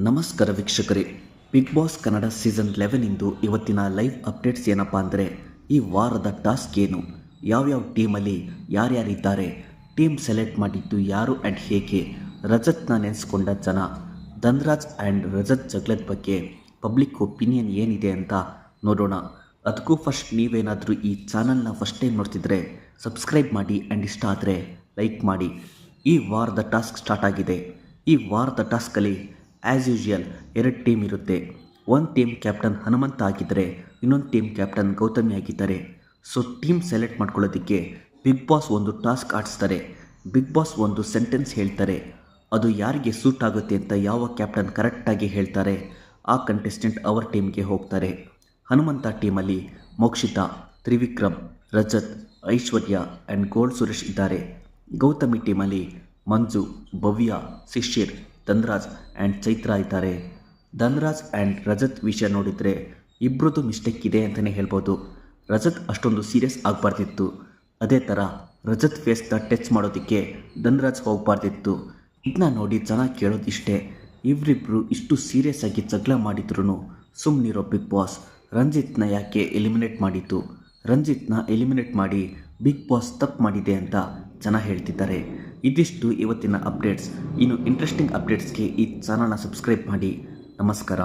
ನಮಸ್ಕಾರ ವೀಕ್ಷಕರೇ, big boss Kannada season 11 ಇಂದು ಇವತ್ತಿನ ಲೈವ್ ಅಪ್ಡೇಟ್ಸ್ ಏನಪ್ಪ ಅಂದರೆ, ಈ ವಾರದ ಟಾಸ್ಕ್ ಏನು, ಯಾವ್ಯಾವ ಟೀಮಲ್ಲಿ ಯಾರ್ಯಾರಿದ್ದಾರೆ, ಟೀಮ್ ಸೆಲೆಕ್ಟ್ ಮಾಡಿದ್ದು ಯಾರು ಆ್ಯಂಡ್ ಹೇಗೆ, ರಜತ್ನ ನೆನೆಸ್ಕೊಂಡ ಜನ, ಧನ್ರಾಜ್ ಆ್ಯಂಡ್ ರಜತ್ ಜಗಳದ ಬಗ್ಗೆ ಪಬ್ಲಿಕ್ ಒಪಿನಿಯನ್ ಏನಿದೆ ಅಂತ ನೋಡೋಣ. ಅದಕ್ಕೂ ಫಸ್ಟ್ ನೀವೇನಾದರೂ ಈ ಚಾನಲ್ನ ಫಸ್ಟ್ ಟೈಮ್ ನೋಡ್ತಿದ್ರೆ ಸಬ್ಸ್ಕ್ರೈಬ್ ಮಾಡಿ ಆ್ಯಂಡ್ ಇಷ್ಟ ಆದರೆ ಲೈಕ್ ಮಾಡಿ. ಈ ವಾರದ ಟಾಸ್ಕ್ ಸ್ಟಾರ್ಟ್ ಆಗಿದೆ. ಈ ವಾರದ ಟಾಸ್ಕಲ್ಲಿ ಆ್ಯಸ್ ಯೂಶುವಲ್ 2 ಟೀಮ್ ಇರುತ್ತೆ. ಒಂದು ಟೀಮ್ ಕ್ಯಾಪ್ಟನ್ ಹನುಮಂತ ಆಗಿದ್ದರೆ ಇನ್ನೊಂದು ಟೀಮ್ ಕ್ಯಾಪ್ಟನ್ ಗೌತಮಿ ಆಗಿದ್ದಾರೆ. ಸೊ ಟೀಮ್ ಸೆಲೆಕ್ಟ್ ಮಾಡ್ಕೊಳ್ಳೋದಕ್ಕೆ ಬಿಗ್ ಬಾಸ್ ಒಂದು ಟಾಸ್ಕ್ ಆಡಿಸ್ತಾರೆ. ಬಿಗ್ ಬಾಸ್ ಒಂದು ಸೆಂಟೆನ್ಸ್ ಹೇಳ್ತಾರೆ. ಅದು ಯಾರಿಗೆ ಸೂಟ್ ಆಗುತ್ತೆ ಅಂತ ಯಾವ ಕ್ಯಾಪ್ಟನ್ ಕರೆಕ್ಟಾಗಿ ಹೇಳ್ತಾರೆ ಆ ಕಂಟೆಸ್ಟೆಂಟ್ ಅವರ ಟೀಮ್ಗೆ ಹೋಗ್ತಾರೆ. ಹನುಮಂತ ಟೀಮಲ್ಲಿ ಮೋಕ್ಷಿತಾ, ತ್ರಿವಿಕ್ರಮ್, ರಜತ್, ಐಶ್ವರ್ಯ ಆ್ಯಂಡ್ ಗೋಲ್ಡ್ ಸುರೇಶ್ ಇದ್ದಾರೆ. ಗೌತಮಿ ಟೀಮಲ್ಲಿ ಮಂಜು, ಭವ್ಯ, ಶಿಶಿರ್, ಧನ್ರಾಜ್ ಆ್ಯಂಡ್ ಚೈತ್ರ ಇದ್ದಾರೆ. ಧನ್ರಾಜ್ ಆ್ಯಂಡ್ ರಜತ್ ವಿಷಯ ನೋಡಿದರೆ ಇಬ್ಬರದ್ದು ಮಿಸ್ಟೇಕ್ ಇದೆ ಅಂತಲೇ ಹೇಳ್ಬೋದು. ರಜತ್ ಅಷ್ಟೊಂದು ಸೀರಿಯಸ್ ಆಗಬಾರ್ದಿತ್ತು. ಅದೇ ಥರ ರಜತ್ ಫೇಸ್ನ ಟಚ್ ಮಾಡೋದಕ್ಕೆ ಧನ್ರಾಜ್ ಹೋಗಬಾರ್ದಿತ್ತು. ಇದನ್ನ ನೋಡಿ ಜನ ಕೇಳೋದಿಷ್ಟೇ, ಇವರಿಬ್ಬರು ಇಷ್ಟು ಸೀರಿಯಸ್ ಆಗಿ ಜಗಳ ಮಾಡಿದ್ರು ಸುಮ್ಮನಿರೋ ಬಿಗ್ ಬಾಸ್ ರಂಜಿತ್ನ ಯಾಕೆ ಎಲಿಮಿನೇಟ್ ಮಾಡಿತ್ತು, ರಂಜಿತ್ನ ಎಲಿಮಿನೇಟ್ ಮಾಡಿ ಬಿಗ್ ಬಾಸ್ ತಪ್ಪು ಮಾಡಿದೆ ಅಂತ ಜನ ಹೇಳ್ತಿದ್ದಾರೆ. ಇದಿಷ್ಟು ಇವತ್ತಿನ ಅಪ್ಡೇಟ್ಸ್. ಇನ್ನು ಇಂಟ್ರೆಸ್ಟಿಂಗ್ ಅಪ್ಡೇಟ್ಸ್ಗೆ ಈ ಚಾನಲ್ನ ಸಬ್ಸ್ಕ್ರೈಬ್ ಮಾಡಿ. ನಮಸ್ಕಾರ.